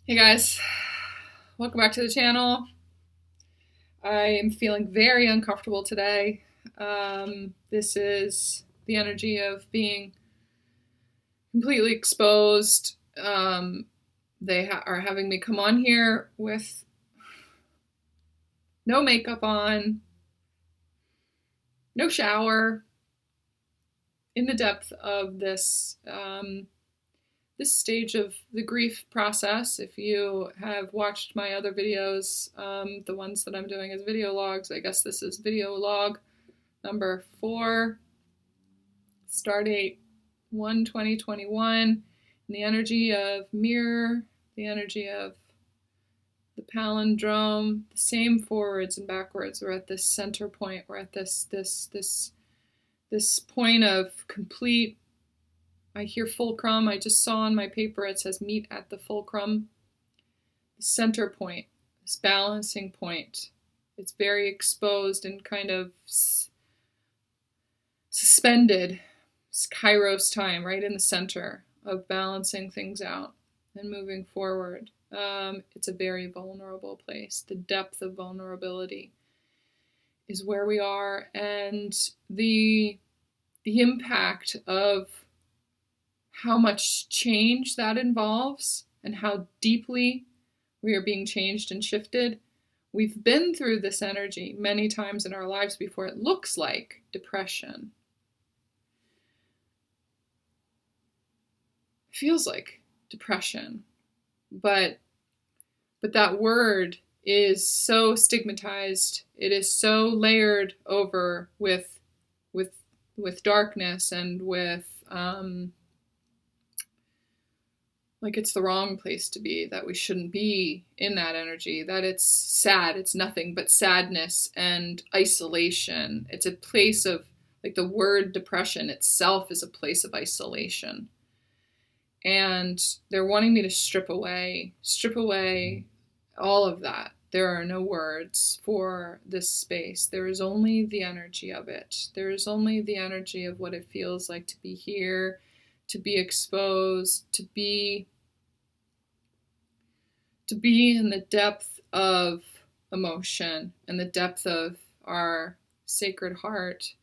Hey guys, welcome back to the channel. I am feeling very uncomfortable today. This is the energy of being completely exposed. They are having me come on here with no makeup on, no shower, in the depth of this stage of the grief process. If you have watched my other videos, the ones that I'm doing as video logs, I guess this is video log number 4, start date 1/20/21, and the energy of mirror, the energy of the palindrome, the same forwards and backwards. We're at this center point. We're at this point of complete. I hear fulcrum. I just saw on my paper it says meet at the fulcrum. The center point, this balancing point. It's very exposed and kind of suspended. It's Kairos time, right in the center of balancing things out and moving forward. It's a very vulnerable place. The depth of vulnerability is where we are, and the impact of how much change that involves and how deeply we are being changed and shifted. We've been through this energy many times in our lives before. It looks like depression. Feels like depression. But that word is so stigmatized. It is so layered over with darkness and with like it's the wrong place to be, that we shouldn't be in that energy, that it's sad, it's nothing but sadness and isolation. It's a place of, like, the word depression itself is a place of isolation. And they're wanting me to strip away all of that. There are no words for this space. There is only the energy of it. There is only the energy of what it feels like to be here, to be exposed, to be in the depth of emotion and the depth of our sacred heart.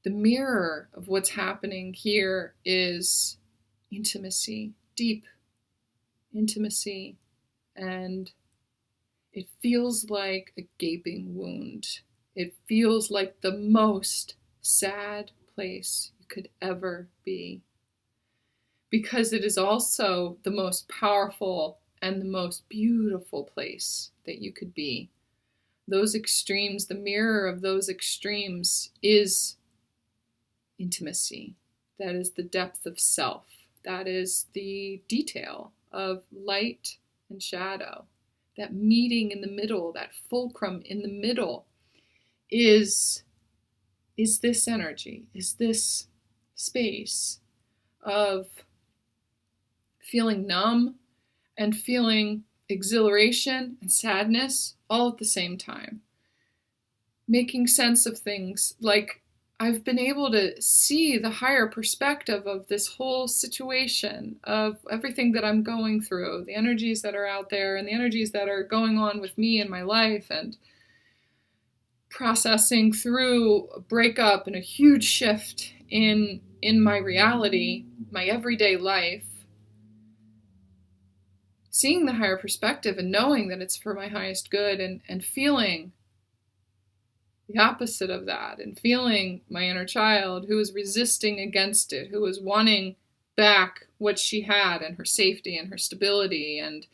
The mirror of what's happening here is intimacy, deep intimacy, and it feels like a gaping wound. It feels like the most sad place you could ever be, because it is also the most powerful and the most beautiful place that you could be. Those extremes, the mirror of those extremes is intimacy. That is the depth of self. That is the detail of light and shadow. That meeting in the middle, that fulcrum in the middle is this energy, is this space of feeling numb and feeling exhilaration and sadness all at the same time. Making sense of things. Like, I've been able to see the higher perspective of this whole situation, of everything that I'm going through, the energies that are out there and the energies that are going on with me in my life, and processing through a breakup and a huge shift in my reality, my everyday life. Seeing the higher perspective and knowing that it's for my highest good, and feeling the opposite of that, and feeling my inner child who is resisting against it, who is wanting back what she had and her safety and her stability, and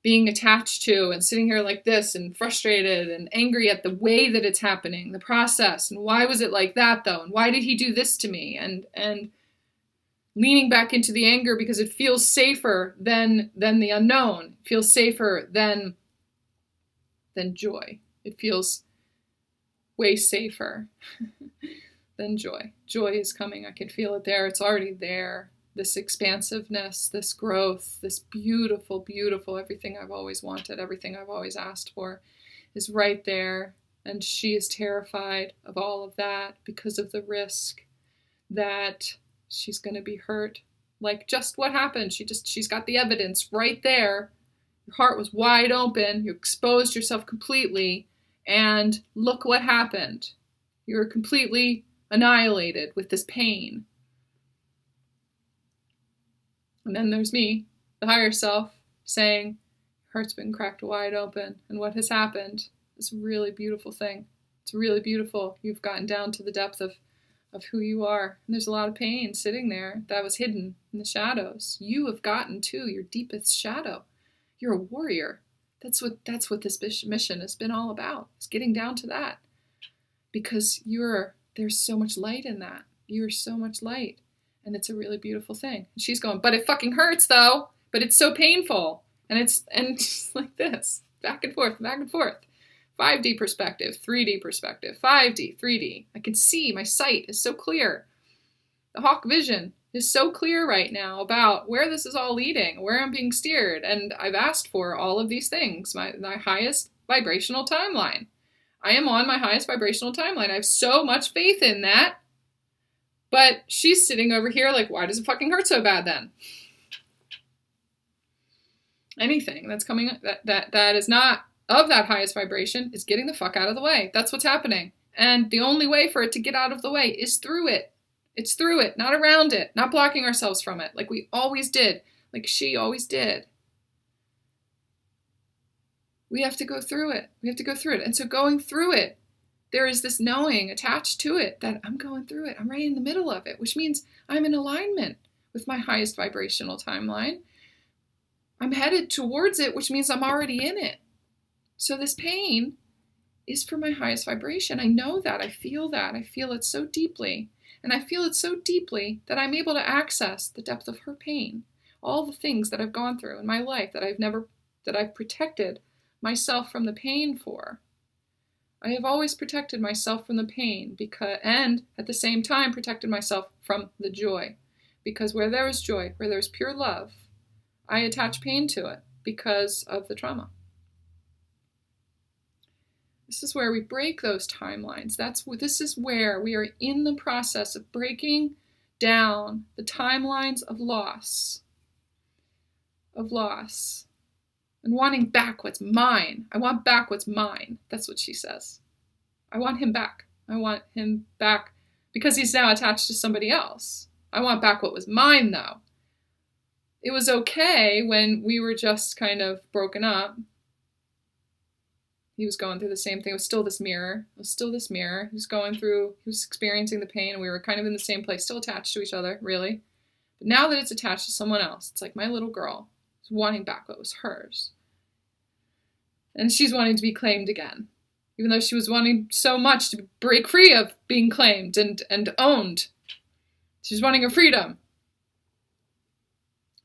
being attached to, and sitting here like this and frustrated and angry at the way that it's happening, the process, and why was it like that though, and why did he do this to me, and leaning back into the anger because it feels safer than the unknown. It feels safer than joy. It feels way safer than joy. Joy is coming. I can feel it there. It's already there. This expansiveness, this growth, this beautiful, beautiful, everything I've always wanted, everything I've always asked for is right there. And she is terrified of all of that because of the risk that she's going to be hurt Like, just what happened? She's got the evidence right there. Your heart was wide open. You exposed yourself completely. And look what happened. You were completely annihilated with this pain. And then there's me, the higher self, saying, your heart's been cracked wide open. And what has happened is a really beautiful thing. It's really beautiful. You've gotten down to the depth of who you are. And there's a lot of pain sitting there that was hidden in the shadows. You have gotten to your deepest shadow. You're a warrior. That's what this mission has been all about. It's getting down to that. Because there's so much light in that. You're so much light. And it's a really beautiful thing. And she's going, but it fucking hurts though. But it's so painful. And it's like this. Back and forth, back and forth. 5D perspective, 3D perspective, 5D, 3D. I can see, my sight is so clear. The hawk vision is so clear right now about where this is all leading, where I'm being steered. And I've asked for all of these things, my highest vibrational timeline. I am on my highest vibrational timeline. I have so much faith in that. But she's sitting over here like, why does it fucking hurt so bad then? Anything that's coming, that is not of that highest vibration is getting the fuck out of the way. That's what's happening. And the only way for it to get out of the way is through it. It's through it, not around it, not blocking ourselves from it like we always did, like she always did. We have to go through it. We have to go through it. And so going through it, there is this knowing attached to it that I'm going through it. I'm right in the middle of it, which means I'm in alignment with my highest vibrational timeline. I'm headed towards it, which means I'm already in it. So this pain is for my highest vibration. I know that. I feel that. I feel it so deeply. And I feel it so deeply that I'm able to access the depth of her pain. All the things that I've gone through in my life that I've protected myself from the pain for. I have always protected myself from the pain and at the same time protected myself from the joy. Because where there is joy, where there is pure love, I attach pain to it because of the trauma. This is where we break those timelines. This is where we are in the process of breaking down the timelines of loss. And wanting back what's mine. I want back what's mine. That's what she says. I want him back. I want him back because he's now attached to somebody else. I want back what was mine, though. It was okay when we were just kind of broken up. He was going through the same thing. It was still this mirror. He was experiencing the pain, and we were kind of in the same place, still attached to each other, really. But now that it's attached to someone else, it's like my little girl is wanting back what was hers. And she's wanting to be claimed again, even though she was wanting so much to break free of being claimed and owned. She's wanting her freedom.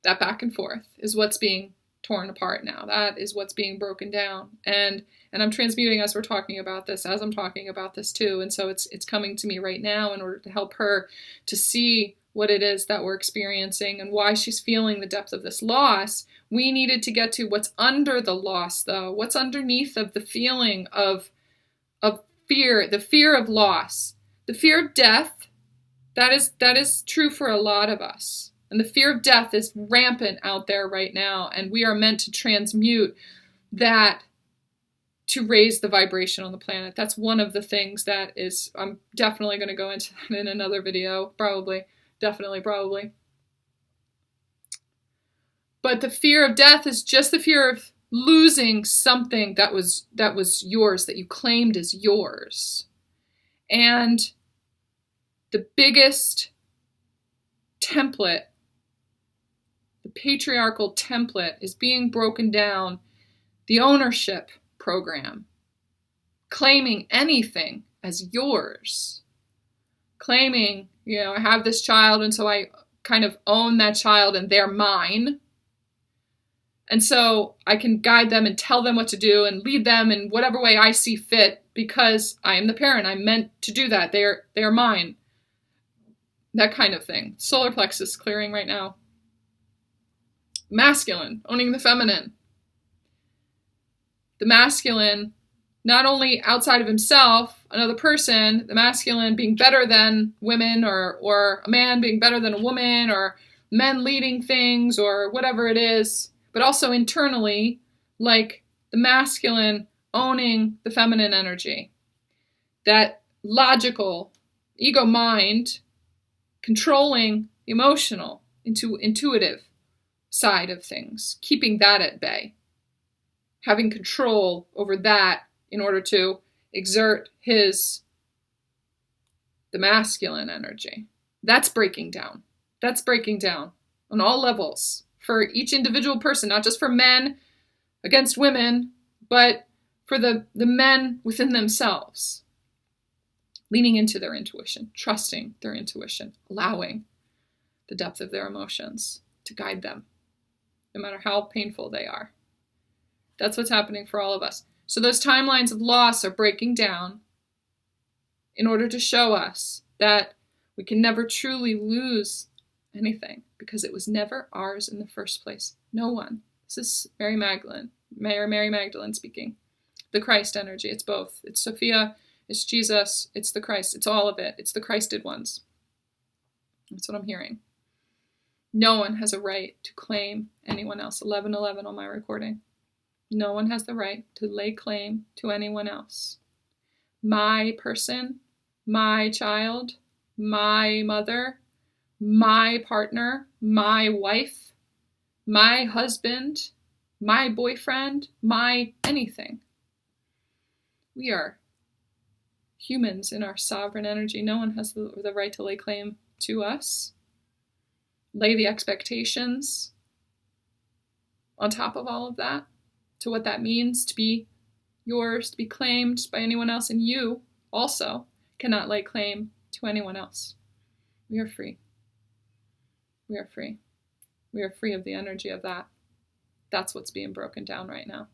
That back and forth is what's being torn apart now. That is what's being broken down. And I'm transmuting as we're talking about this, as I'm talking about this too. And so it's coming to me right now in order to help her to see what it is that we're experiencing and why she's feeling the depth of this loss. We needed to get to what's under the loss, though. What's underneath of the feeling of fear, the fear of loss, the fear of death. That is true for a lot of us. And the fear of death is rampant out there right now. And we are meant to transmute that to raise the vibration on the planet. That's one of the things that is, I'm definitely going to go into that in another video, probably. But the fear of death is just the fear of losing something that was yours, that you claimed as yours. And the biggest template, the patriarchal template, is being broken down. The ownership program, claiming anything as yours, claiming, I have this child and so I kind of own that child and they're mine. And so I can guide them and tell them what to do and lead them in whatever way I see fit because I am the parent. I'm meant to do that. They are mine. That kind of thing. Solar plexus clearing right now. Masculine, owning the feminine. The masculine, not only outside of himself, another person, the masculine being better than women or a man being better than a woman or men leading things or whatever it is, but also internally, like the masculine owning the feminine energy. That logical ego mind controlling the emotional, intuitive side of things, keeping that at bay, having control over that in order to exert the masculine energy. That's breaking down. That's breaking down on all levels for each individual person, not just for men against women, but for the men within themselves. Leaning into their intuition, trusting their intuition, allowing the depth of their emotions to guide them, no matter how painful they are. That's what's happening for all of us. So those timelines of loss are breaking down in order to show us that we can never truly lose anything because it was never ours in the first place. No one. This is Mary Magdalene speaking. The Christ energy. It's both. It's Sophia, it's Jesus, it's the Christ. It's all of it. It's the Christed ones. That's what I'm hearing. No one has a right to claim anyone else. 11:11 on my recording. No one has the right to lay claim to anyone else. My person, my child, my mother, my partner, my wife, my husband, my boyfriend, my anything. We are humans in our sovereign energy. No one has the right to lay claim to us. Lay the expectations on top of all of that, to what that means to be yours, to be claimed by anyone else, and you also cannot lay claim to anyone else. We are free. We are free. We are free of the energy of that. That's what's being broken down right now.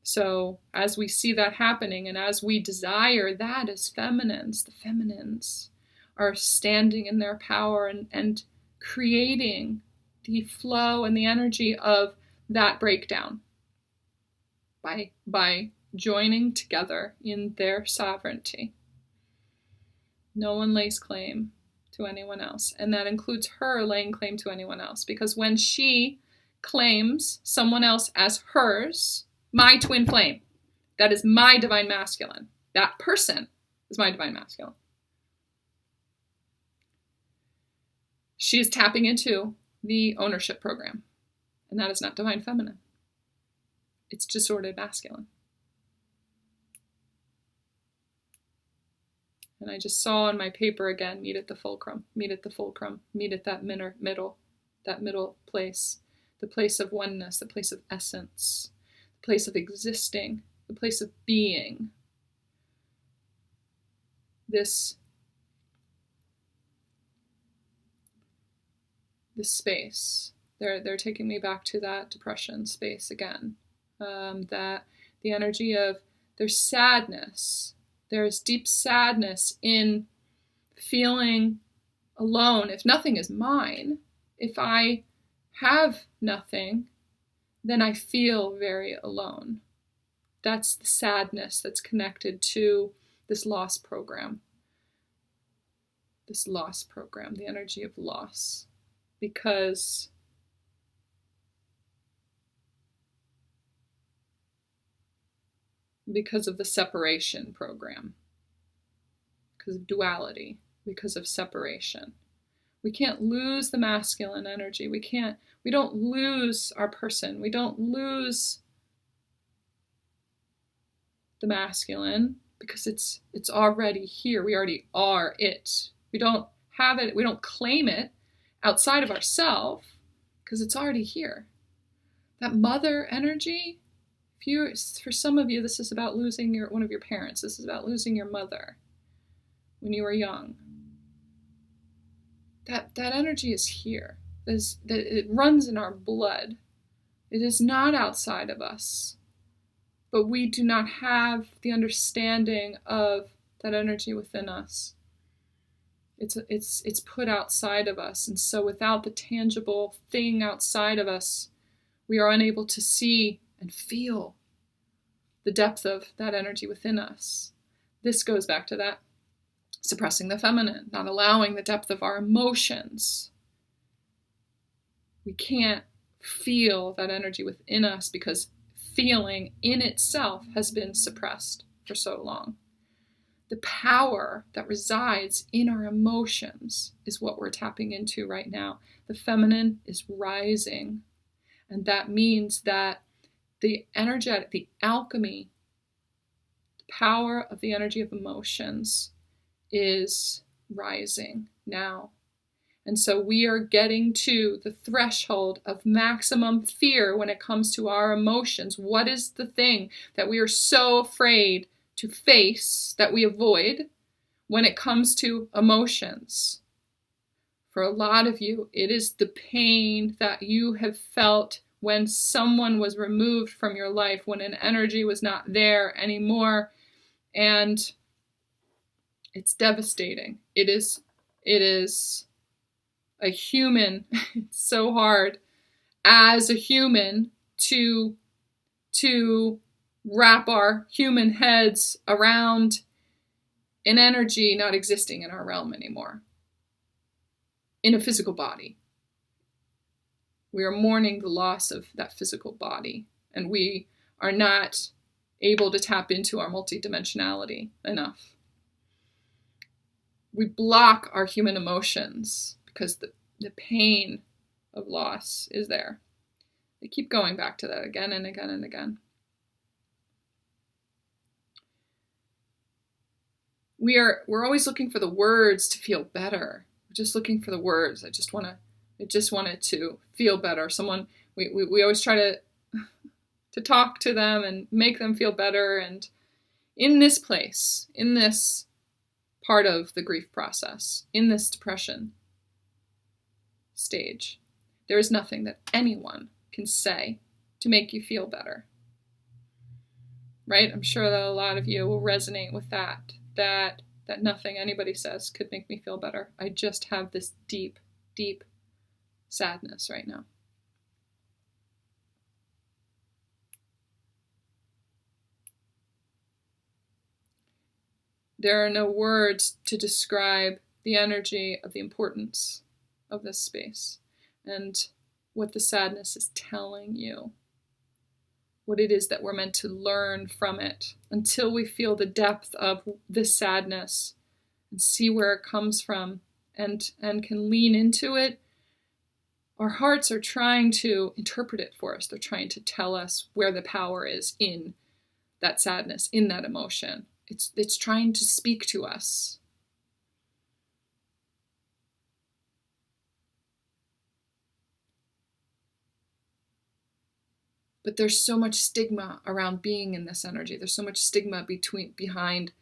So as we see that happening and as we desire that as feminines, the feminines are standing in their power and creating the flow and the energy of that breakdown by joining together in their sovereignty. No one lays claim to anyone else, and that includes her laying claim to anyone else, because when she claims someone else as hers, my twin flame, that is my divine masculine, that person is my divine masculine, she is tapping into the ownership program, and that is not divine feminine. It's disordered masculine. And I just saw on my paper again, meet at the fulcrum, meet at the fulcrum, meet at that middle place, the place of oneness, the place of essence, the place of existing, the place of being. This space. They're taking me back to that depression space again. That the energy of there's sadness. There's deep sadness in feeling alone. If nothing is mine, if I have nothing, then I feel very alone. That's the sadness that's connected to this loss program. This loss program, the energy of loss. Because of the separation program, because of duality, because of separation. We can't lose the masculine energy. We don't lose our person. We don't lose the masculine because it's already here. We already are it. We don't have it. We don't claim it outside of ourselves because it's already here. That mother energy, for some of you, this is about losing one of your parents. This is about losing your mother when you were young. That energy is here. It runs in our blood. It is not outside of us. But we do not have the understanding of that energy within us. It's put outside of us. And so without the tangible thing outside of us, we are unable to see and feel the depth of that energy within us. This goes back to that suppressing the feminine, not allowing the depth of our emotions We can't feel that energy within us because feeling in itself has been suppressed for so long. The power that resides in our emotions is what we're tapping into right now. The feminine is rising. And that means that the energetic, the alchemy, the power of the energy of emotions is rising now. And so we are getting to the threshold of maximum fear when it comes to our emotions. What is the thing that we are so afraid to face that we avoid when it comes to emotions? For a lot of you, it is the pain that you have felt when someone was removed from your life, when an energy was not there anymore. And it's devastating. It is a human, it's so hard as a human to wrap our human heads around an energy not existing in our realm anymore, in a physical body. We are mourning the loss of that physical body, and we are not able to tap into our multidimensionality enough. We block our human emotions because the pain of loss is there. They keep going back to that again and again and again. We're always looking for the words to feel better. We're just looking for the words. I just wanted to feel better. We always try to talk to them and make them feel better. And in this place, in this part of the grief process, in this depression stage, there is nothing that anyone can say to make you feel better. Right? I'm sure that a lot of you will resonate with that nothing anybody says could make me feel better. I just have this deep, deep sadness right now. There are no words to describe the energy of the importance of this space and what the sadness is telling you, what it is that we're meant to learn from it. Until we feel the depth of this sadness and see where it comes from and can lean into it, our hearts are trying to interpret it for us. They're trying to tell us where the power is in that sadness, in that emotion. It's trying to speak to us. But there's so much stigma around being in this energy. There's so much stigma behind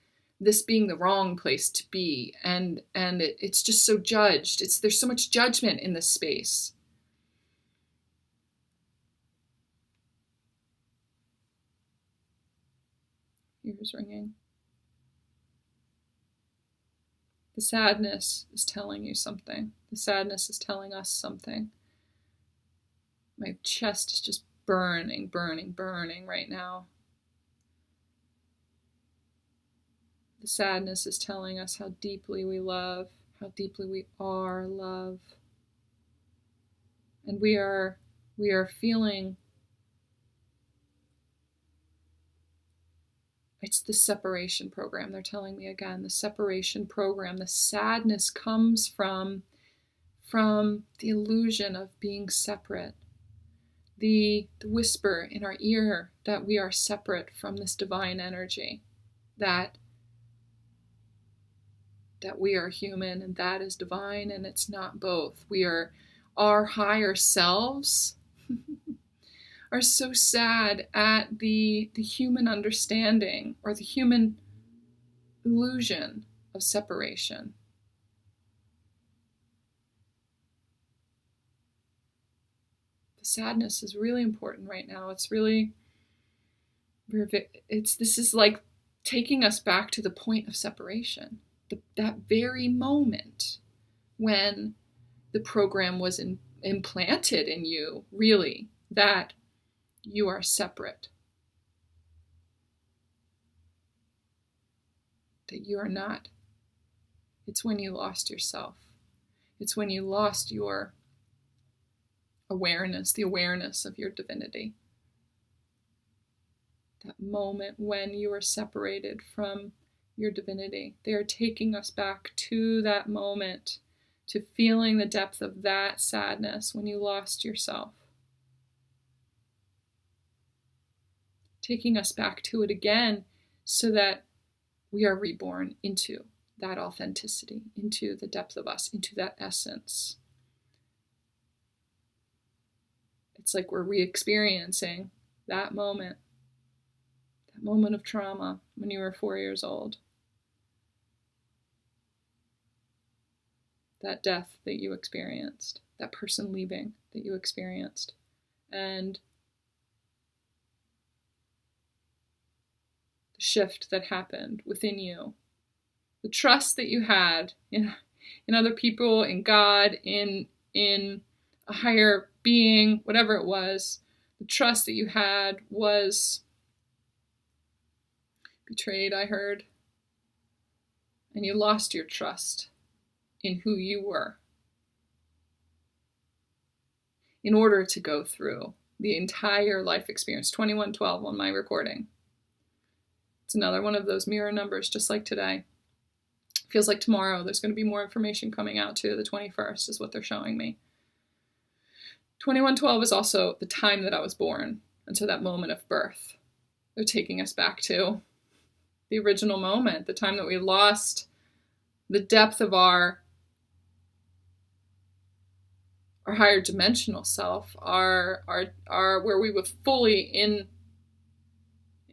this being the wrong place to be, and it's just so judged. There's so much judgment in this space. Ears ringing. The sadness is telling you something. The sadness is telling us something. My chest is just burning, burning, burning right now. The sadness is telling us how deeply we love, how deeply we are love. And we are feeling, it's the separation program. They're telling me again, the separation program. The sadness comes from the illusion of being separate. The whisper in our ear that we are separate from this divine energy, that we are human and that is divine, and it's not both. We are our higher selves are so sad at the human understanding or the human illusion of separation. The sadness is really important right now. This is like taking us back to the point of separation. That very moment when the program was implanted in you, really, that you are separate, that you are not. It's when you lost yourself. It's when you lost your awareness, the awareness of your divinity. That moment when you are separated from your divinity. They are taking us back to that moment, to feeling the depth of that sadness when you lost yourself. Taking us back to it again so that we are reborn into that authenticity, into the depth of us, into that essence. It's like we're re-experiencing that moment of trauma when you were 4 years old. That death that you experienced, that person leaving that you experienced. And the shift that happened within you. The trust that you had in other people, in God, in a higher being, whatever it was. The trust that you had was betrayed, I heard. And you lost your trust in who you were in order to go through the entire life experience. 2112 on my recording. It's another one of those mirror numbers, just like today. Feels like tomorrow there's going to be more information coming out too. The 21st is what they're showing me. 2112 is also the time that I was born, and so that moment of birth. They're taking us back to the original moment, the time that we lost the depth of our higher dimensional self, our where we were fully in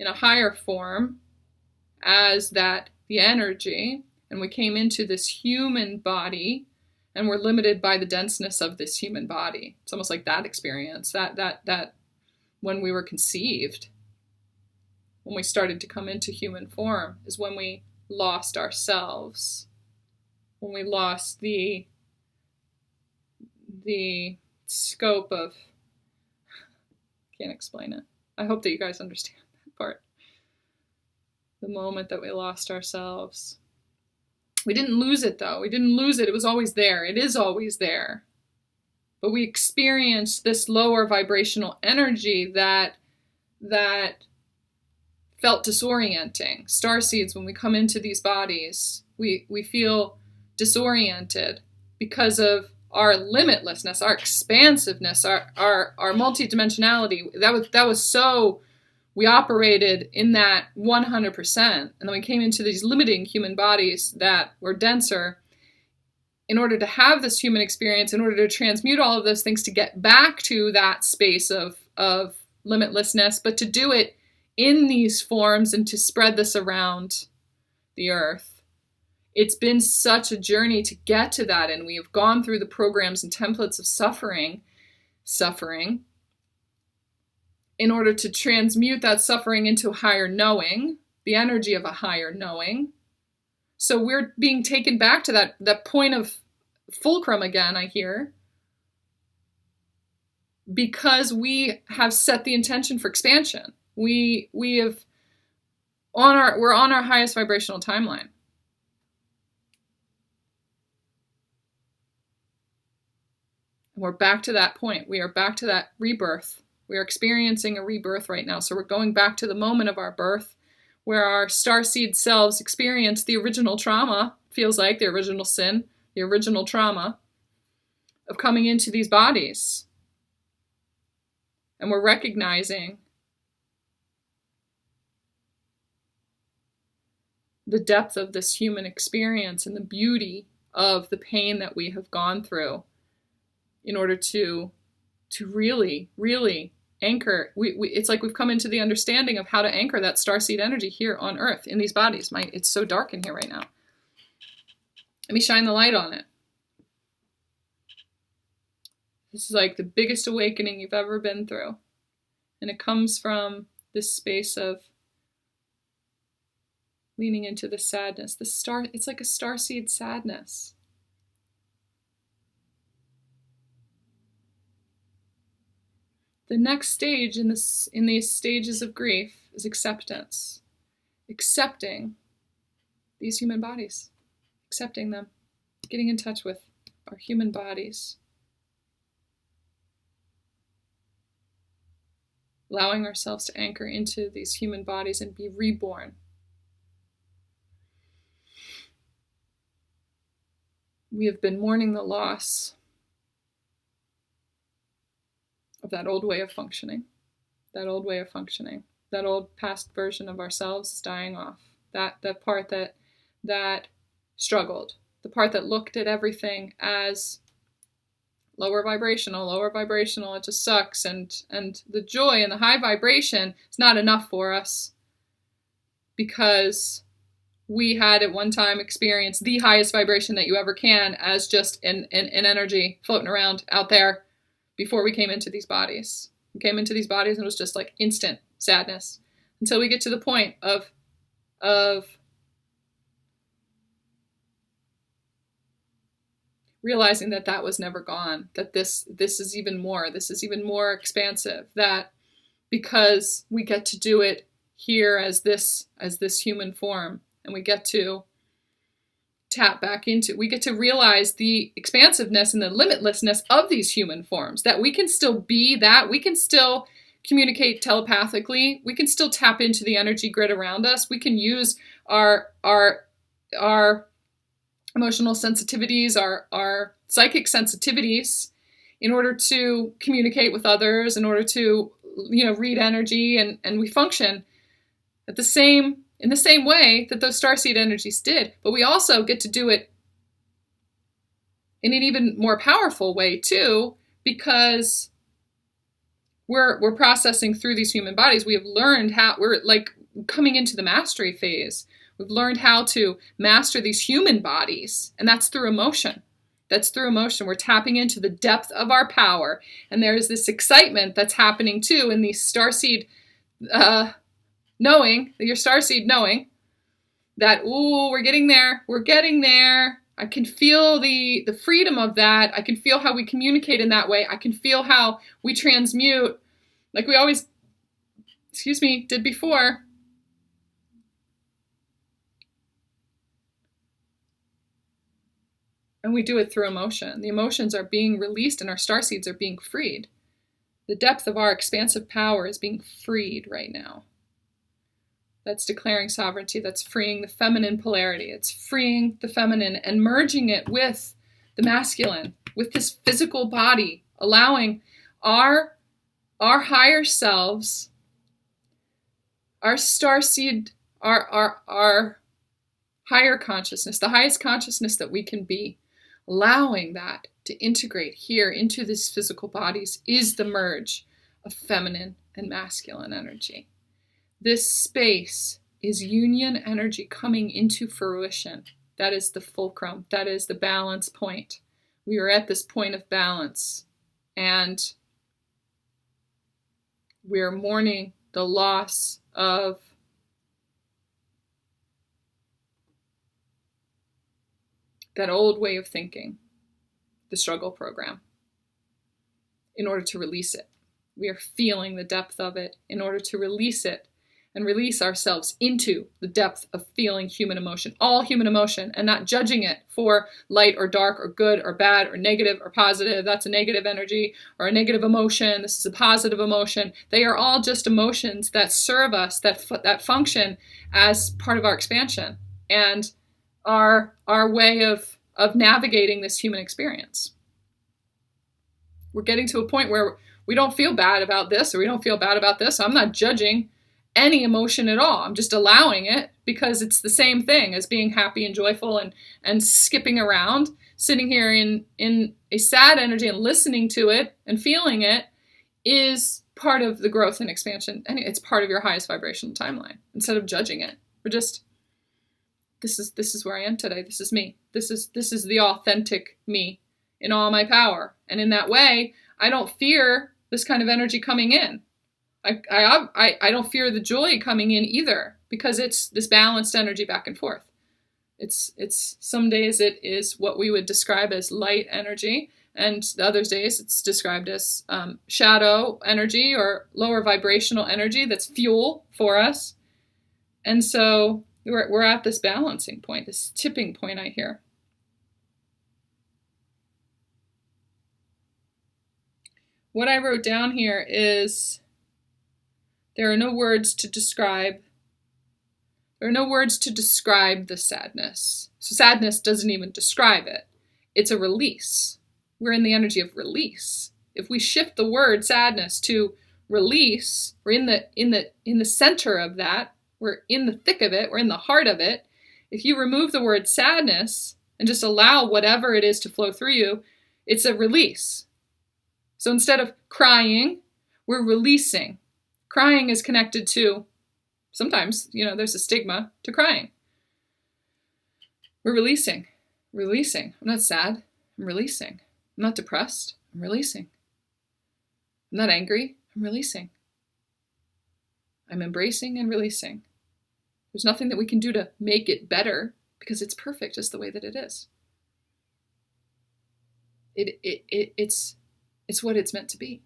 a higher form as that the energy, and we came into this human body, and we're limited by the denseness of this human body. It's almost like that experience, that when we were conceived, when we started to come into human form, is when we lost ourselves, when we lost the scope of, can't explain it. I hope that you guys understand that part. The moment that we lost ourselves. We didn't lose it though. We didn't lose it. It was always there. It is always there. But we experienced this lower vibrational energy that felt disorienting. Starseeds, when we come into these bodies, we feel disoriented because of our limitlessness, our expansiveness, our multidimensionality. That was so, we operated in that 100%. And then we came into these limiting human bodies that were denser. In order to have this human experience, in order to transmute all of those things, to get back to that space of limitlessness, but to do it in these forms and to spread this around the earth. It's been such a journey to get to that, and we have gone through the programs and templates of suffering, in order to transmute that suffering into higher knowing, the energy of a higher knowing. So we're being taken back to that point of fulcrum again, I hear, because we have set the intention for expansion. We're on our highest vibrational timeline. And we're back to that point. We are back to that rebirth. We are experiencing a rebirth right now. So we're going back to the moment of our birth, where our starseed selves experienced the original trauma, feels like the original sin, the original trauma of coming into these bodies. And we're recognizing the depth of this human experience and the beauty of the pain that we have gone through in order to really, really anchor. It's like we've come into the understanding of how to anchor that starseed energy here on Earth in these bodies. It's so dark in here right now. Let me shine the light on it. This is like the biggest awakening you've ever been through. And it comes from this space of leaning into the sadness. It's like a starseed sadness. The next stage in these stages of grief is acceptance. Accepting these human bodies. Accepting them. Getting in touch with our human bodies. allowing ourselves to anchor into these human bodies and be reborn. We have been mourning the loss of that old way of functioning, that old past version of ourselves is dying off. That part that struggled, the part that looked at everything as lower vibrational, it just sucks, and the joy and the high vibration is not enough for us because we had at one time experienced the highest vibration that you ever can as just an energy floating around out there before we came into these bodies. We came into these bodies and it was just like instant sadness until we get to the point of realizing that was never gone, that this is even more expansive, that because we get to do it here as this human form, and we get to tap back into, we get to realize the expansiveness and the limitlessness of these human forms, that we can still be that, we can still communicate telepathically, we can still tap into the energy grid around us, we can use our emotional sensitivities, our psychic sensitivities in order to communicate with others, in order to, read energy, and we function in the same way that those starseed energies did. But we also get to do it in an even more powerful way too, because we're processing through these human bodies. We have learned how, we're like coming into the mastery phase. We've learned how to master these human bodies, and that's through emotion. We're tapping into the depth of our power, and there is this excitement that's happening too in these starseed knowing that, ooh, we're getting there. I can feel the freedom of that. I can feel how we communicate in that way. I can feel how we transmute, like we always, did before. And we do it through emotion. The emotions are being released and our starseeds are being freed. The depth of our expansive power is being freed right now. That's declaring sovereignty. That's freeing the feminine polarity. It's freeing the feminine and merging it with the masculine, with this physical body, allowing our higher selves, our starseed, our higher consciousness, the highest consciousness that we can be, allowing that to integrate here into these physical bodies is the merge of feminine and masculine energy. This space is union energy coming into fruition. That is the fulcrum. That is the balance point. We are at this point of balance, and we are mourning the loss of that old way of thinking, the struggle program, in order to release it. We are feeling the depth of it in order to release it and release ourselves into the depth of feeling human emotion, all human emotion, and not judging it for light or dark or good or bad or negative or positive. That's a negative energy or a negative emotion. This is a positive emotion. They are all just emotions that serve us, that function as part of our expansion and our way of navigating this human experience. We're getting to a point where we don't feel bad about this or we don't feel bad about this. I'm not judging any emotion at all. I'm just allowing it because it's the same thing as being happy and joyful and skipping around. Sitting here in a sad energy and listening to it and feeling it is part of the growth and expansion. And it's part of your highest vibrational timeline. Instead of judging it, we're just, this is where I am today. This is me. This is the authentic me in all my power. And in that way, I don't fear this kind of energy coming in. I don't fear the joy coming in either, because it's this balanced energy back and forth. It's some days it is what we would describe as light energy, and the other days it's described as shadow energy or lower vibrational energy that's fuel for us. And so we're at this balancing point, this tipping point, I hear. What I wrote down here is There are no words to describe. There are no words to describe the sadness. So sadness doesn't even describe it. It's a release. We're in the energy of release. If we shift the word sadness to release, we're in the center of that. We're in the thick of it. We're in the heart of it. If you remove the word sadness and just allow whatever it is to flow through you, it's a release. So instead of crying, we're releasing. Crying is connected to, sometimes, there's a stigma to crying. We're releasing. Releasing. I'm not sad. I'm releasing. I'm not depressed. I'm releasing. I'm not angry. I'm releasing. I'm embracing and releasing. There's nothing that we can do to make it better because it's perfect just the way that it is. It's what it's meant to be.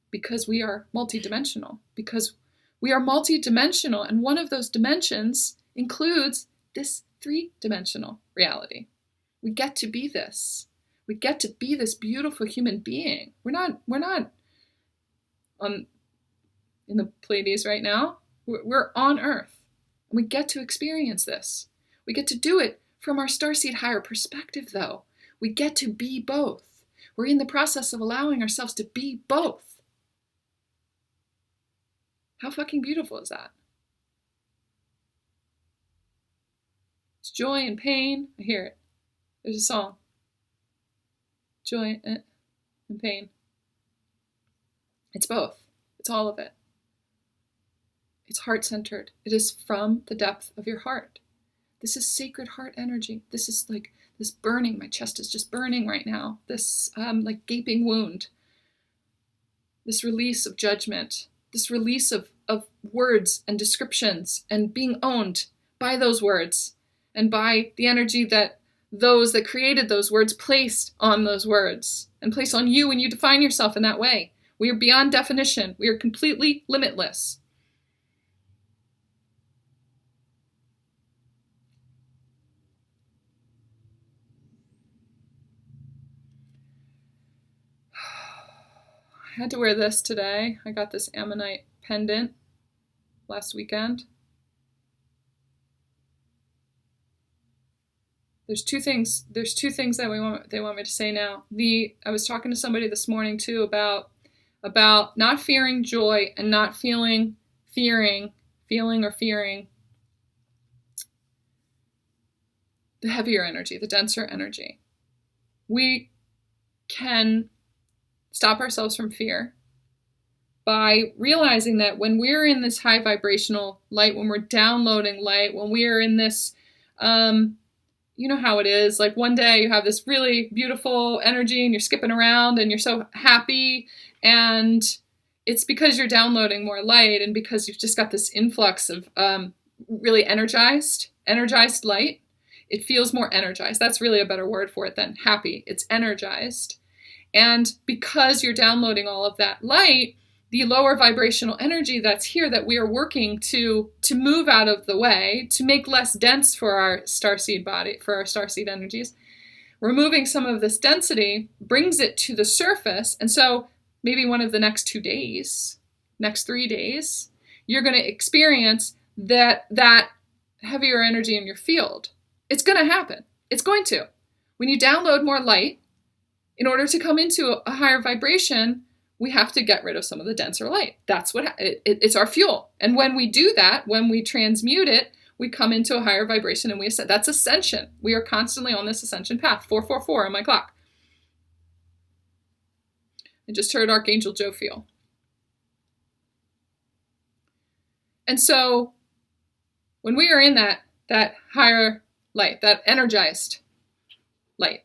Because we are multidimensional. Because we are multidimensional, and one of those dimensions includes this 3-dimensional reality. We get to be this. We get to be this beautiful human being. We're not in the Pleiades right now. We're on Earth. And we get to experience this. We get to do it from our starseed higher perspective, though. We get to be both. We're in the process of allowing ourselves to be both. How fucking beautiful is that? It's joy and pain. I hear it. There's a song. Joy and pain. It's both. It's all of it. It's heart-centered. It is from the depth of your heart. This is sacred heart energy. This is like this burning. My chest is just burning right now. This like gaping wound. This release of judgment. This release of words and descriptions and being owned by those words and by the energy that those that created those words placed on those words and place on you when you define yourself in that way. We are beyond definition. We are completely limitless. I had to wear this today. I got this ammonite pendant last weekend. There's two things that they want me to say now. I was talking to somebody this morning too about not fearing joy and not feeling the heavier energy, the denser energy. We can stop ourselves from fear by realizing that when we're in this high vibrational light, when we're downloading light, when we're in this, you know how it is, like one day you have this really beautiful energy and you're skipping around and you're so happy, and it's because you're downloading more light and because you've just got this influx of really energized light. It feels more energized. That's really a better word for it than happy. It's energized. And because you're downloading all of that light, the lower vibrational energy that's here that we are working to move out of the way, to make less dense for our starseed body, for our starseed energies, removing some of this density brings it to the surface. And so maybe one of the next 2 days, next 3 days, you're going to experience that heavier energy in your field. It's going to happen. It's going to. When you download more light, in order to come into a higher vibration, we have to get rid of some of the denser light. That's what it's our fuel. And when we do that, when we transmute it, we come into a higher vibration and we ascend. That's ascension. We are constantly on this ascension path. 444 on my clock. I just heard Archangel Joe feel. And so when we are in that higher light, that energized light,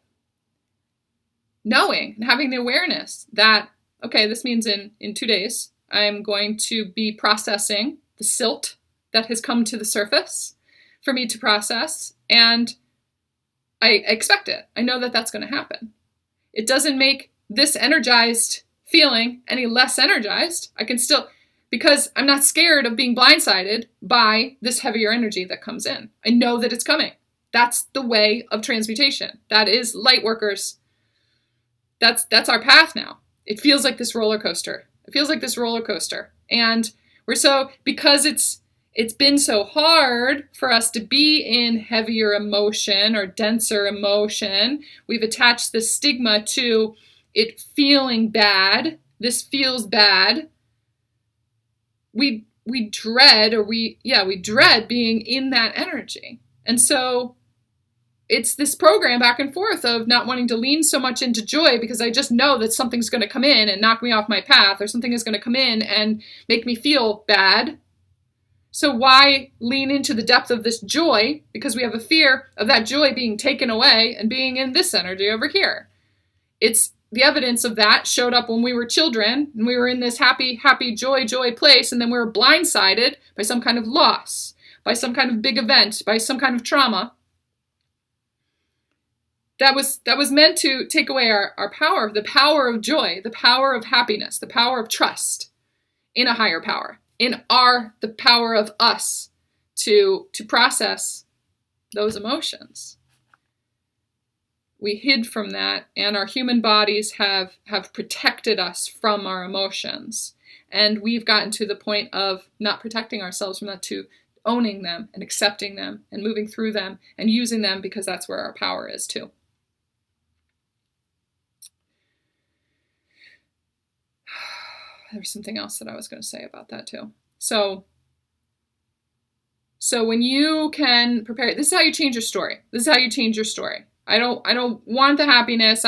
knowing and having the awareness that, okay, this means in 2 days, I'm going to be processing the silt that has come to the surface for me to process, and I expect it. I know that that's going to happen. It doesn't make this energized feeling any less energized. I can still, because I'm not scared of being blindsided by this heavier energy that comes in. I know that it's coming. That's the way of transmutation. That is light workers. That's our path now. It feels like this roller coaster. And Because it's been so hard for us to be in heavier emotion or denser emotion, we've attached the stigma to it feeling bad. This feels bad. We dread being in that energy. And so it's this program back and forth of not wanting to lean so much into joy because I just know that something's going to come in and knock me off my path, or something is going to come in and make me feel bad. So why lean into the depth of this joy? Because we have a fear of that joy being taken away and being in this energy over here. It's the evidence of that showed up when we were children and we were in this happy, joy place, and then we were blindsided by some kind of loss, by some kind of big event, by some kind of trauma. That was meant to take away our power, the power of joy, the power of happiness, the power of trust in a higher power, the power of us to process those emotions. We hid from that, and our human bodies have protected us from our emotions. And we've gotten to the point of not protecting ourselves from that, to owning them and accepting them and moving through them and using them, because that's where our power is too. There's something else that I was going to say about that too. So when you can prepare, this is how you change your story. This is how you change your story. I don't want the happiness.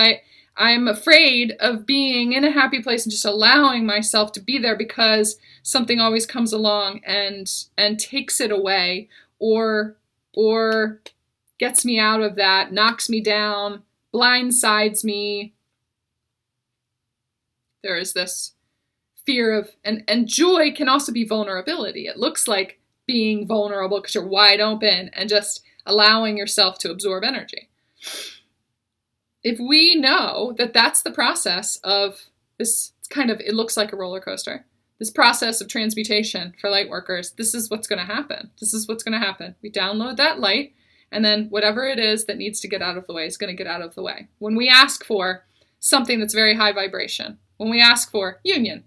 I'm afraid of being in a happy place and just allowing myself to be there, because something always comes along and takes it away, or gets me out of that, knocks me down, blindsides me. There is this fear of, and joy can also be vulnerability. It looks like being vulnerable because you're wide open and just allowing yourself to absorb energy. If we know that that's the process of this kind of, it looks like a roller coaster, this process of transmutation for light workers, this is what's going to happen. This is what's going to happen. We download that light, and then whatever it is that needs to get out of the way is going to get out of the way. When we ask for something that's very high vibration, when we ask for union,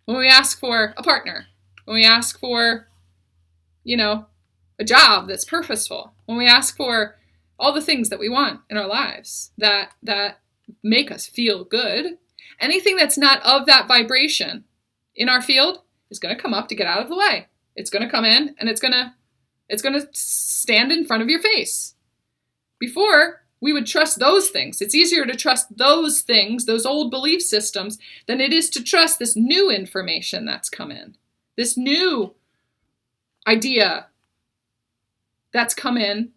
when we ask for a partner, when we ask for, a job that's purposeful, when we ask for all the things that we want in our lives that make us feel good, anything that's not of that vibration in our field is going to come up to get out of the way. It's going to come in, and it's going to stand in front of your face. Before, we would trust those things. It's easier to trust those things, those old belief systems, than it is to trust this new information that's come in. This new idea that's come in.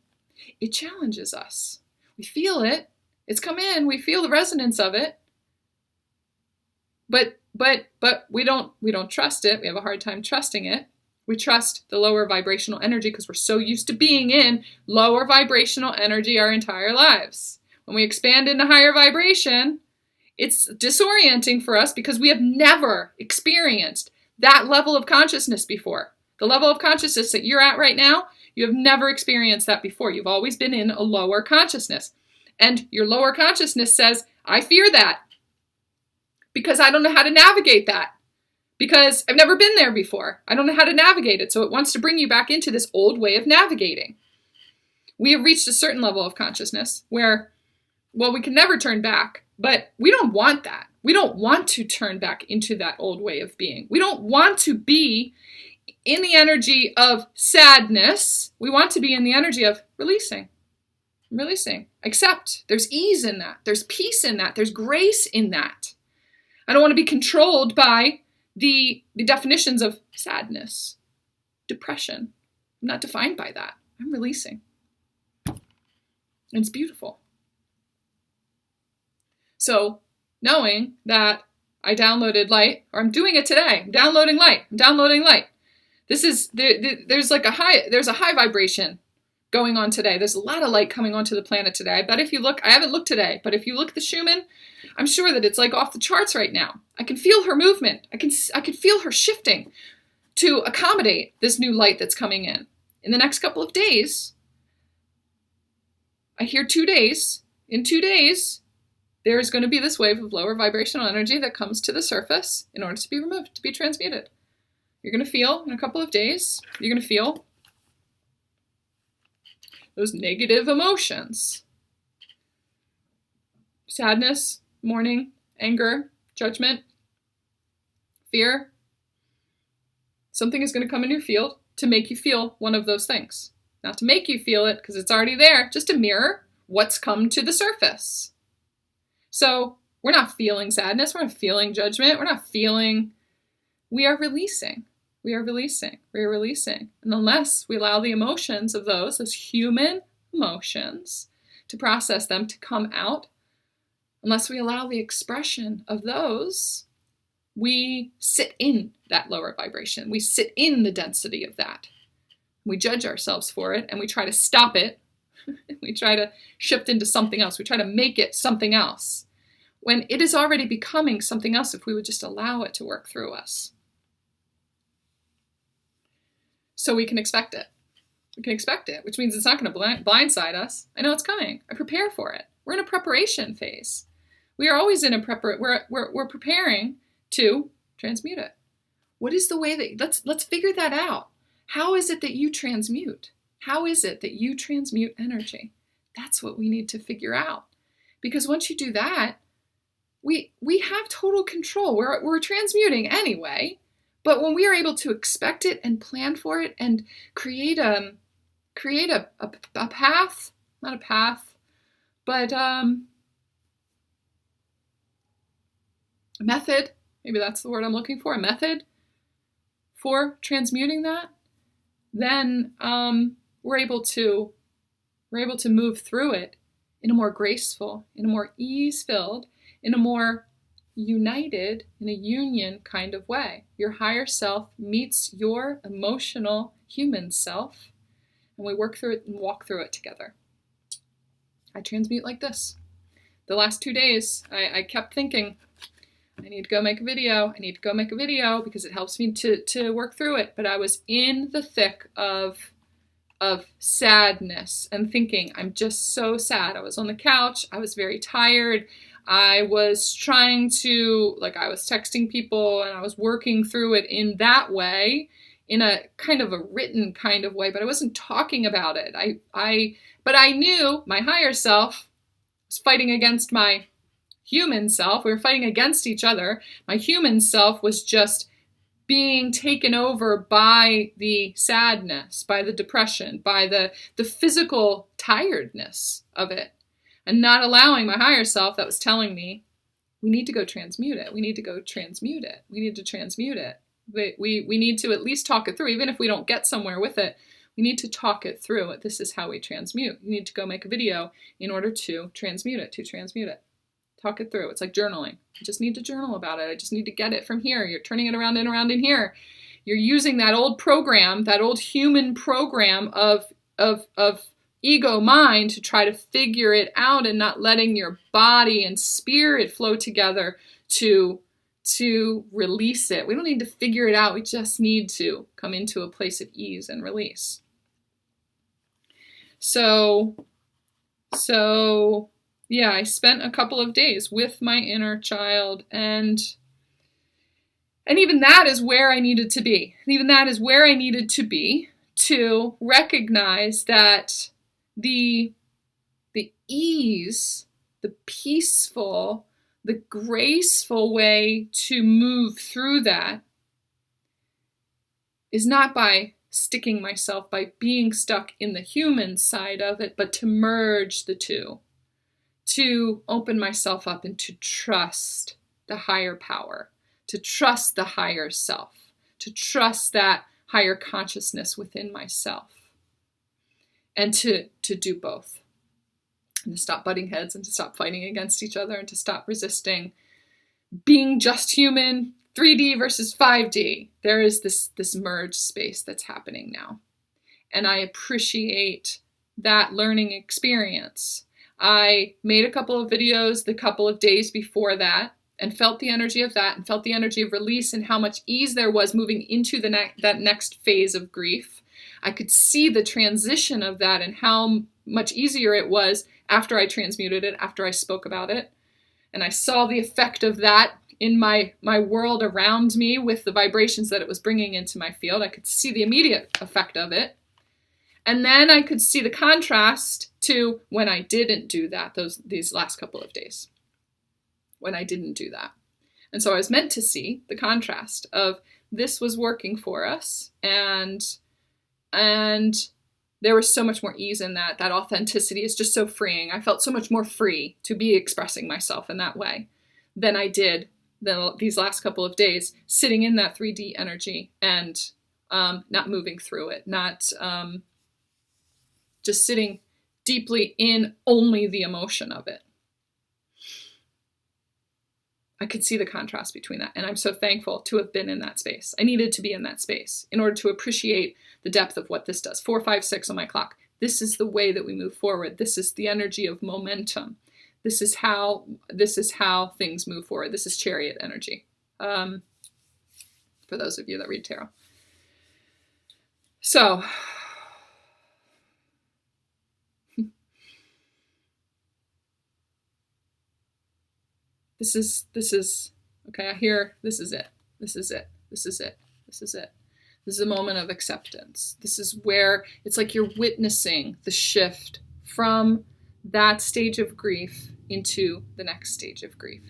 It challenges us. We feel it. It's come in. We feel the resonance of it. But we don't trust it. We have a hard time trusting it. We trust the lower vibrational energy because we're so used to being in lower vibrational energy our entire lives. When we expand into higher vibration, it's disorienting for us because we have never experienced that level of consciousness before. The level of consciousness that you're at right now, you have never experienced that before. You've always been in a lower consciousness. And your lower consciousness says, I fear that because I don't know how to navigate that. Because I've never been there before. I don't know how to navigate it. So it wants to bring you back into this old way of navigating. We have reached a certain level of consciousness where, we can never turn back, but we don't want that. We don't want to turn back into that old way of being. We don't want to be in the energy of sadness. We want to be in the energy of releasing. Accept. There's ease in that. There's peace in that. There's grace in that. I don't want to be controlled by the definitions of sadness, depression. I'm not defined by that. I'm releasing. And it's beautiful. So knowing that I downloaded light, or I'm doing it today, I'm downloading light. This is, there's a high vibration going on today. There's a lot of light coming onto the planet today. I bet if you look, I haven't looked today, but if you look at the Schumann, I'm sure that it's like off the charts right now. I can feel her movement. I can feel her shifting to accommodate this new light that's coming in. In the next couple of days, I hear 2 days. In 2 days, there's going to be this wave of lower vibrational energy that comes to the surface in order to be removed, to be transmuted. You're going to feel in a couple of days, you're going to feel those negative emotions. Sadness, mourning, anger, judgment, fear. Something is going to come in your field to make you feel one of those things. Not to make you feel it because it's already there, just to mirror what's come to the surface. So we're not feeling sadness, we're not feeling judgment, we're not feeling, we are releasing. We are releasing. We are releasing. And unless we allow the emotions of those human emotions, to process them, to come out, unless we allow the expression of those, we sit in that lower vibration. We sit in the density of that. We judge ourselves for it, and we try to stop it. We try to shift into something else. We try to make it something else, when it is already becoming something else if we would just allow it to work through us. So we can expect it. We can expect it, which means it's not going to blindside us. I know it's coming. I prepare for it. We're in a preparation phase. We are always in a we're preparing to transmute it. What is the way that, let's figure that out. How is it that you transmute? How is it that you transmute energy? That's what we need to figure out. Because once you do that, we have total control. We're transmuting anyway. But when we are able to expect it and plan for it and create a path, not a path, but a method, maybe that's the word I'm looking for, a method for transmuting that, then we're able to move through it in a more graceful, in a more ease-filled, in a more united, in a union kind of way. Your higher self meets your emotional human self, and we work through it and walk through it together. I transmute like this. The last 2 days, I kept thinking, I need to go make a video. I need to go make a video because it helps me to work through it. But I was in the thick of sadness and thinking, I'm just so sad. I was on the couch. I was very tired. I was trying to, I was texting people and I was working through it in that way, in a kind of a written kind of way, but I wasn't talking about it. But I knew my higher self was fighting against my human self. We were fighting against each other. My human self was just being taken over by the sadness, by the depression, by the physical tiredness of it. And not allowing my higher self that was telling me, we need to go transmute it. We need to go transmute it. We need to transmute it. We need to at least talk it through. Even if we don't get somewhere with it, we need to talk it through. This is how we transmute. You need to go make a video in order to transmute it, Talk it through. It's like journaling. I just need to journal about it. I just need to get it from here. You're turning it around and around in here. You're using that old program, that old human program of ego mind to try to figure it out and not letting your body and spirit flow together to release it. We don't need to figure it out. We just need to come into a place of ease and release. So yeah, I spent a couple of days with my inner child, and even that is where I needed to be. Even that is where I needed to be to recognize that the ease, the peaceful, the graceful way to move through that is not by sticking myself, by being stuck in the human side of it, but to merge the two, to open myself up and to trust the higher power, to trust the higher self, to trust that higher consciousness within myself, and to do both, and to stop butting heads and to stop fighting against each other and to stop resisting being just human, 3D versus 5D. There is this merge space that's happening now. And I appreciate that learning experience. I made a couple of videos the couple of days before that and felt the energy of that and felt the energy of release and how much ease there was moving into that next phase of grief. I could see the transition of that and how much easier it was after I transmuted it, after I spoke about it. and I saw the effect of that in my world around me with the vibrations that it was bringing into my field. I could see the immediate effect of it. And then I could see the contrast to when I didn't do that, these last couple of days, when I didn't do that. And so I was meant to see the contrast of this was working for us, and there was so much more ease in that. That authenticity is just so freeing. I felt so much more free to be expressing myself in that way than I did these last couple of days, sitting in that 3D energy and not moving through it, not just sitting deeply in only the emotion of it. I could see the contrast between that, and I'm so thankful to have been in that space. I needed to be in that space in order to appreciate the depth of what this does. 4, 5, 6 on my clock. This is the way that we move forward. This is the energy of momentum. This is how things move forward. This is chariot energy. For those of you that read tarot. So, this is okay. I hear this is it. This is it. This is it. This is it. This is a moment of acceptance. This is where it's like you're witnessing the shift from that stage of grief into the next stage of grief.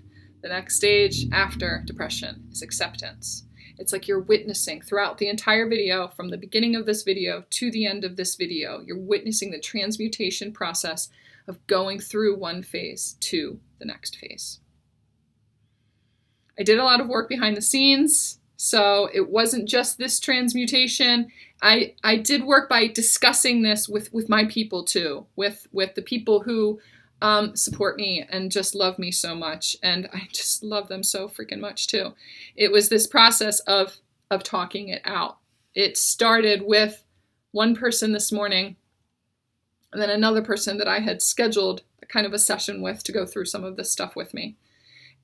The next stage after depression is acceptance. It's like you're witnessing throughout the entire video, from the beginning of this video to the end of this video, you're witnessing the transmutation process of going through one phase to the next phase. I did a lot of work behind the scenes, so it wasn't just this transmutation. I did work by discussing this with my people too, with the people who support me and just love me so much, and I just love them so freaking much too. It was this process of talking it out. It started with one person this morning, and then another person that I had scheduled a kind of a session with to go through some of this stuff with me.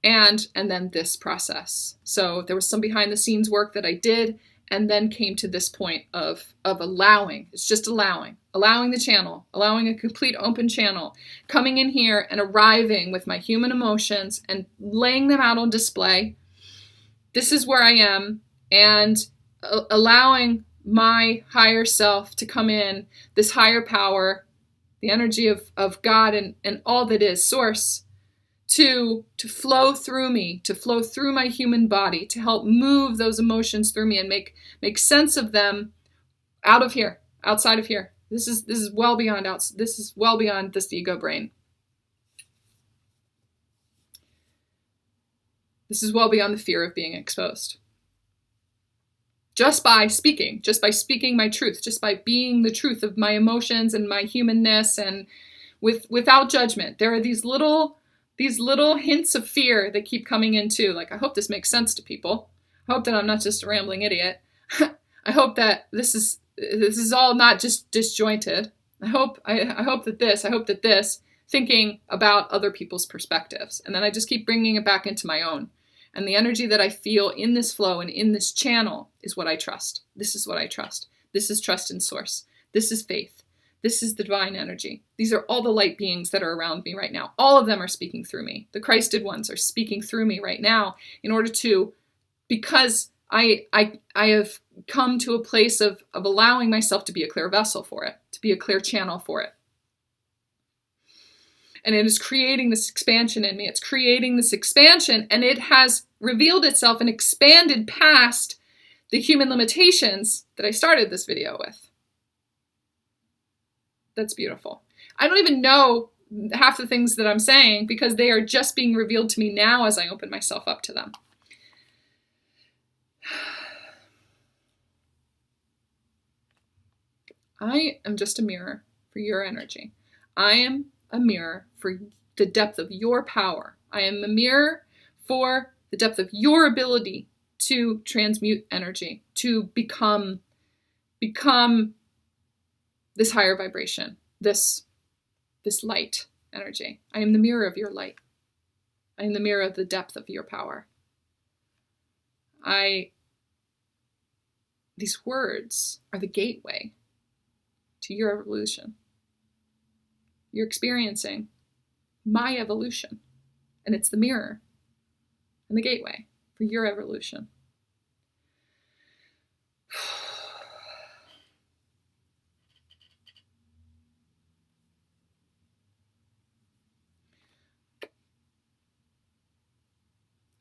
And then this process. So there was some behind the scenes work that I did, and then came to this point of allowing. It's just allowing the channel, allowing a complete open channel, coming in here and arriving with my human emotions and laying them out on display. This is where I am, and allowing my higher self to come in, this higher power, the energy of God and all that is source, to flow through me, to flow through my human body, to help move those emotions through me and make sense of them out of here, outside of here. This is well beyond this ego brain. This is well beyond the fear of being exposed. Just by speaking my truth, just by being the truth of my emotions and my humanness, and without judgment. There are these little hints of fear that keep coming in too. Like, I hope this makes sense to people. I hope that I'm not just a rambling idiot. I hope that this is all not just disjointed. I hope that this, thinking about other people's perspectives. And then I just keep bringing it back into my own. And the energy that I feel in this flow and in this channel is what I trust. This is what I trust. This is trust in source. This is faith. This is the divine energy. These are all the light beings that are around me right now. All of them are speaking through me. The Christed ones are speaking through me right now because I have come to a place of allowing myself to be a clear vessel for it, to be a clear channel for it. And it is creating this expansion in me. It's creating this expansion, and it has revealed itself and expanded past the human limitations that I started this video with. That's beautiful. I don't even know half the things that I'm saying because they are just being revealed to me now as I open myself up to them. I am just a mirror for your energy. I am a mirror for the depth of your power. I am a mirror for the depth of your ability to transmute energy, to become this higher vibration, this light energy. I am the mirror of your light. I am the mirror of the depth of your power. These words are the gateway to your evolution. You're experiencing my evolution. And it's the mirror and the gateway for your evolution.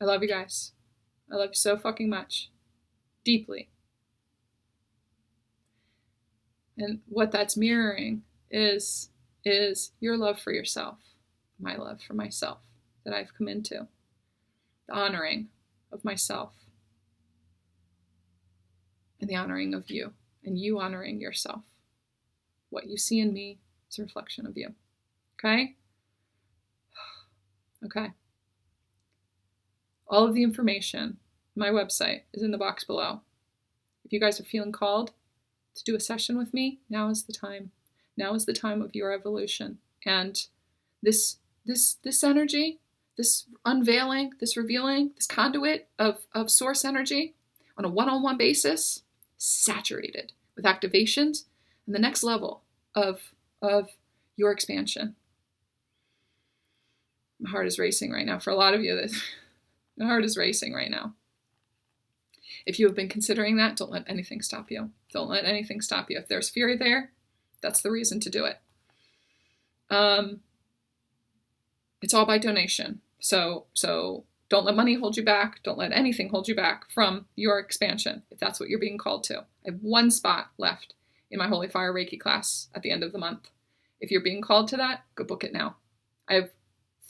I love you guys. I love you so fucking much. Deeply. And what that's mirroring is your love for yourself, my love for myself that I've come into. The honoring of myself. And the honoring of you. And you honoring yourself. What you see in me is a reflection of you. Okay? Okay. All of the information, my website, is in the box below. If you guys are feeling called to do a session with me, now is the time. Now is the time of your evolution. And this energy, this unveiling, this revealing, this conduit of source energy on a one-on-one basis, saturated with activations and the next level of your expansion. My heart is racing right now. For a lot of you, my heart is racing right now. If you have been considering that, don't let anything stop you. Don't let anything stop you. If there's fear there, that's the reason to do it. It's all by donation. So don't let money hold you back. Don't let anything hold you back from your expansion, if that's what you're being called to. I have one spot left in my Holy Fire Reiki class at the end of the month. If you're being called to that, go book it now. I have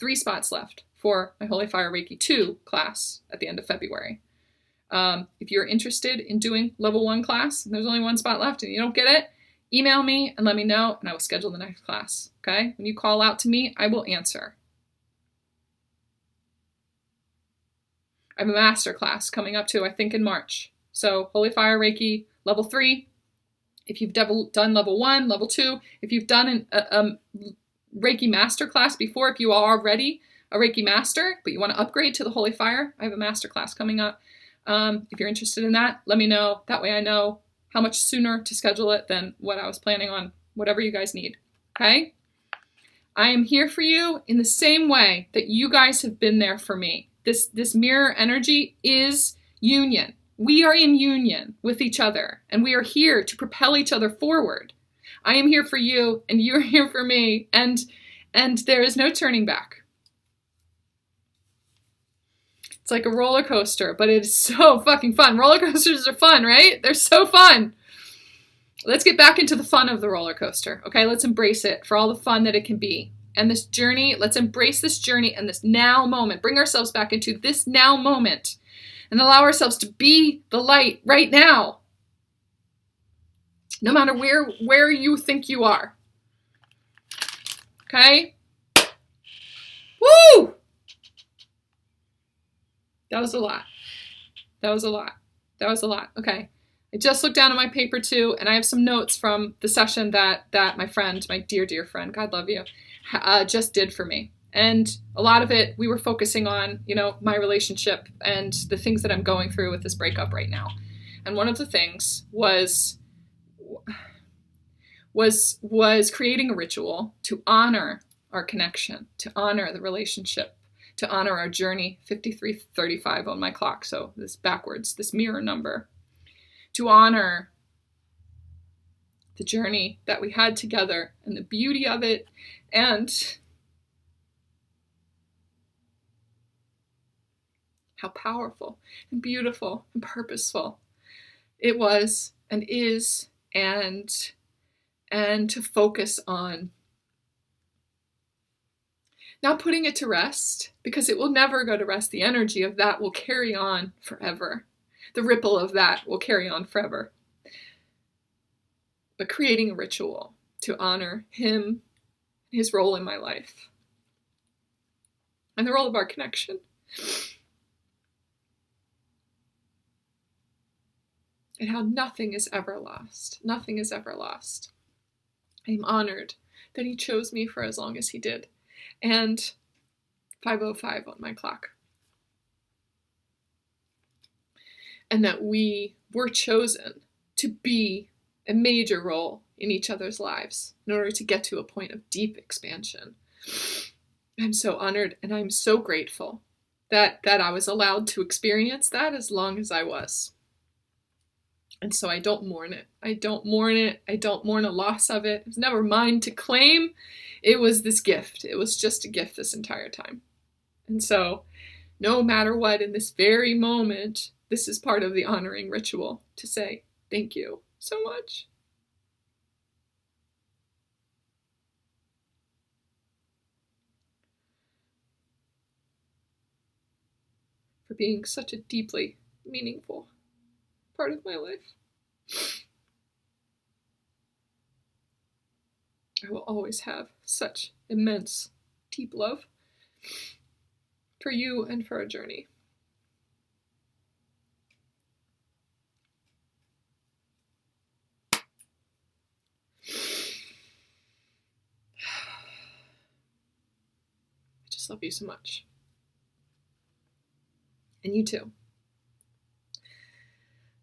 3 spots left for my Holy Fire Reiki 2 class at the end of February. If you're interested in doing level 1 class, and there's only 1 spot left and you don't get it, email me and let me know, and I will schedule the next class. Okay? When you call out to me, I will answer. I have a master class coming up too, I think in March. So Holy Fire Reiki level 3. If you've done level 1, level 2, if you've done a Reiki master class before, if you are already a Reiki master, but you want to upgrade to the Holy Fire, I have a master class coming up. If you're interested in that, let me know. That way I know how much sooner to schedule it than what I was planning on, whatever you guys need. Okay? I am here for you in the same way that you guys have been there for me. This mirror energy is union. We are in union with each other, and we are here to propel each other forward. I am here for you, and you are here for me, and there is no turning back. It's like a roller coaster, but it's so fucking fun. Roller coasters are fun, right? They're so fun. Let's get back into the fun of the roller coaster, okay? Let's embrace it for all the fun that it can be. And this journey, let's embrace this journey and this now moment. Bring ourselves back into this now moment and allow ourselves to be the light right now. No matter where you think you are. Okay? Woo! That was a lot. That was a lot. That was a lot. Okay. I just looked down at my paper too, and I have some notes from the session that my friend, my dear, dear friend, God love you, just did for me. And a lot of it, we were focusing on, my relationship and the things that I'm going through with this breakup right now. And one of the things was creating a ritual to honor our connection, to honor the relationship, to honor our journey, 5335 on my clock. So this backwards, this mirror number, to honor the journey that we had together and the beauty of it, and how powerful and beautiful and purposeful it was and is, and to focus on not putting it to rest, because it will never go to rest. The energy of that will carry on forever. The ripple of that will carry on forever. But creating a ritual to honor him, his role in my life, and the role of our connection. And how nothing is ever lost. Nothing is ever lost. I am honored that he chose me for as long as he did. And 5:05 on my clock. And that we were chosen to be a major role in each other's lives in order to get to a point of deep expansion. I'm so honored and I'm so grateful that I was allowed to experience that as long as I was. And so I don't mourn it. I don't mourn it. I don't mourn a loss of it. It was never mine to claim. It was this gift. It was just a gift this entire time. And so no matter what, in this very moment, this is part of the honoring ritual to say, thank you so much. For being such a deeply meaningful part of my life. I will always have such immense, deep love for you and for our journey. I just love you so much. And you too.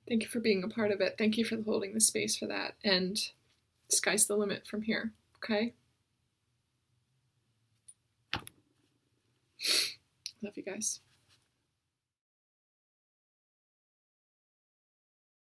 Thank you for being a part of it. Thank you for holding the space for that. And the sky's the limit from here, okay? Love you guys.